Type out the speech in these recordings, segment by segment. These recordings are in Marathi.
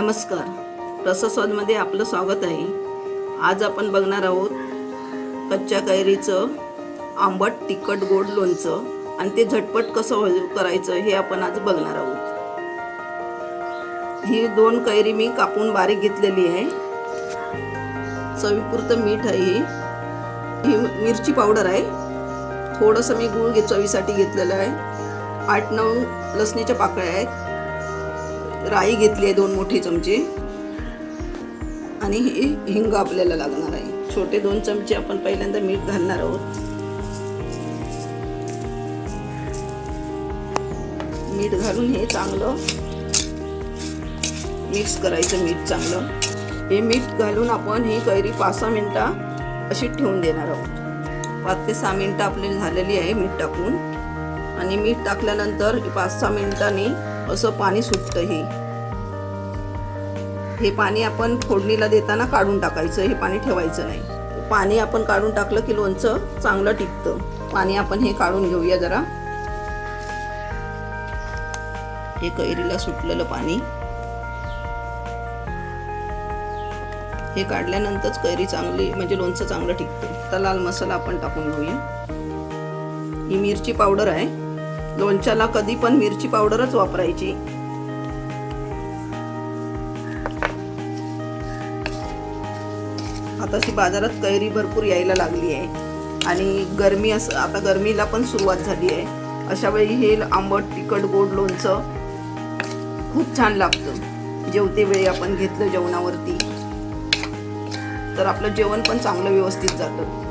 नमस्कार, रसस्वादमध्ये आपलं स्वागत आहे। आज आपण बघणार आहोत कच्च्या कैरीचं आंबट तिखट गोड लोणचं आणि ते झटपट कसं करायचं हे आपण आज बघणार आहोत। ही 2 कैरी मी कापून बारीक घेतलेली आहे। चवीपुरतं मीठ आहे, ही मिरची पावडर आहे, थोडंसं मी गूळ चवीसाठी घेतलेलं आहे, 8-9 लसणीच्या पाकळ्या आहेत, राई घेतली आहे 2 मोठे चमचे आणि हिंग आपल्याला लागणार आहे। छोटे 2 चमचे आपण पहिल्यांदा मीठ घालणार आहोत। मीठ घालून हे चांगलं मिक्स करायचं। मीठ चांगलं हे मीठ घालून आपण ही कैरी 5-6 मिनिटं अशी ठेवून देणार आहोत। 5 ते 6 मिनिटं आपली झालेली आहे मीठ टाकून आणि मीठ टाकल्यानंतर 5-6 मिनिटांनी असं पाणी सुटतं। हे पाणी आपण फोडणीला देताना काढून टाकायचं, हे पाणी ठेवायचं नाही। पाणी आपण काढून टाकलं की लोणचं चांगलं टिकतं। पाणी आपण हे काढून घेऊया जरा। हे कैरीला सुटलेलं पाणी हे काढल्यानंतरच कैरी चांगली म्हणजे लोणचं चांगलं टिकतं। आता लाल मसाला आपण टाकून घेऊया। ही मिरची पावडर आहे, लोणच्याला कधी पण मिरची पावडरच वापरायची। आता ती बाजारात कैरी भरपूर यायला लागली आहे आणि गरमी आता गरमीला पण सुरुवात झाली आहे। अशा वेळी हे आंबट तिखट गोड लोणचं खूप छान लागतं। जेवते वेळी आपण घेतलं जेवणावरती तर आपलं जेवण पण चांगलं व्यवस्थित जातं।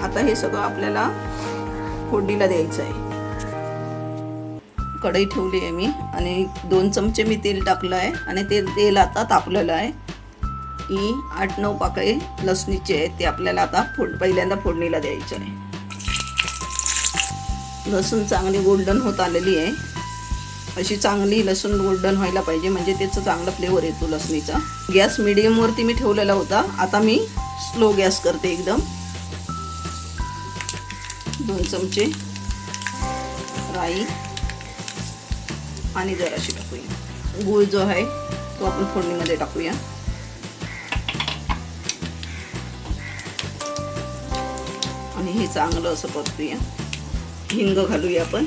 आता हे सगळं आपल्याला फोडणीला द्यायचं आहे। कढई ठेवली आहे मी आणि 2 चमचे मी तेल टाकलं आहे आणि ते तेल आता तापलेलं आहे। ही 8-9 पाकळे लसणीचे आहेत, ते आपल्याला आता पहिल्यांदा फोडणीला द्यायचं आहे। लसूण चांगली गोल्डन होत आलेली आहे, अशी चांगली लसूण गोल्डन व्हायला पाहिजे म्हणजे त्याचं चांगला फ्लेवर येतो लसणीचा। गॅस मीडियम वरती मी ठेवलेला होता, आता मी स्लो गॅस करते एकदम। 2 चमचे राई आणि जराशी टाकूया गूळ जो आहे तो आपण फोडणीमध्ये टाकूया आणि हे चांगलं असं परतूया। हिंग घालूया आपण।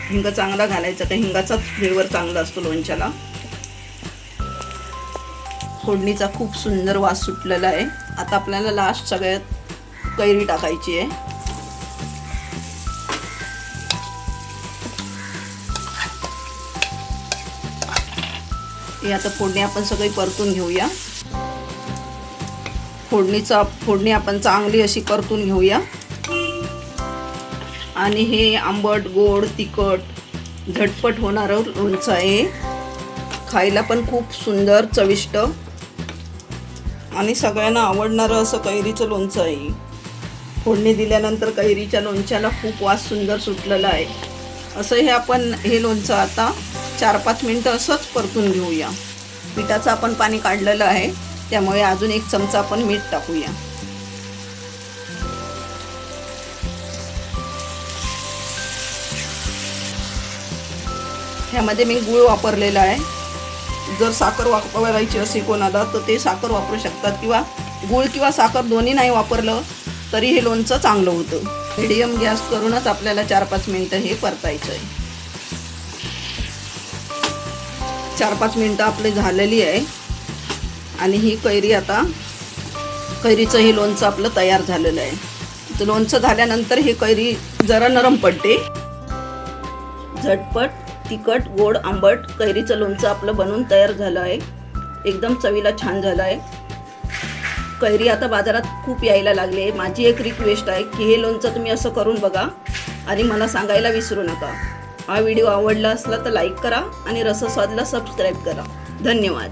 हिंग चांगला घालायचा, तर हिंगाचा फ्लेवर चांगला असतो लोणच्याला। फोडणीचा खूप सुंदर वास सुटलेला आहे। आता आपल्याला लास्ट सगळ्यात कैरी टाकायची आहे। हे आता फोडणी आपण सगळी परतून घेऊया। फोडणी आपण चांगली अशी परतून घेऊया आणि हे आंबट गोड तिखट झटपट होणारं लोणचं आहे। खायला पण खूप सुंदर चविष्ट आणि सगळ्यांना आवडणारं असं कैरीचं लोणचं आहे। फोडणी दिल्यानंतर कैरीच्या लोणच्याला खूप वास सुंदर सुटलेला आहे। असं हे आपण हे लोणचं आता 4-5 मिनिटं असंच परतून घेऊया। पिठाचं आपण पाणी काढलेलं आहे, त्यामुळे अजून 1 चमचा आपण मीठ टाकूया। ह्यामध्ये मी गूळ वापरलेला आहे। जर साखर वापरायची असेल कोणाला तर ते साखर वापरू शकतात किंवा गूळ किंवा साखर दोन्ही नाही वापरलं तरी हे लोणचं चांगलं होतं। मीडियम गॅस करूनच आपल्याला 4-5 मिनिटं हे परतायचं आहे। 4-5 मिनिटं आपली झालेली आहे आणि ही कैरी आता कैरीचं हे लोणचं आपलं तयार झालेलं आहे। तर लोणचं झाल्यानंतर हे कैरी जरा नरम पडते। झटपट तिखट गोड आंबट कैरीचं लोणचं आपलं बनवून तयार झालं आहे। एकदम चवीला छान झालं आहे। कैरी आता बाजारात खूप यायला लागली आहे। माझी एक रिक्वेस्ट आहे की हे लोणचं तुम्ही असं करून बघा आणि मला सांगायला विसरू नका। हा व्हिडिओ आवडला असला तर लाईक करा आणि रसस्वादला सबस्क्राईब करा। धन्यवाद।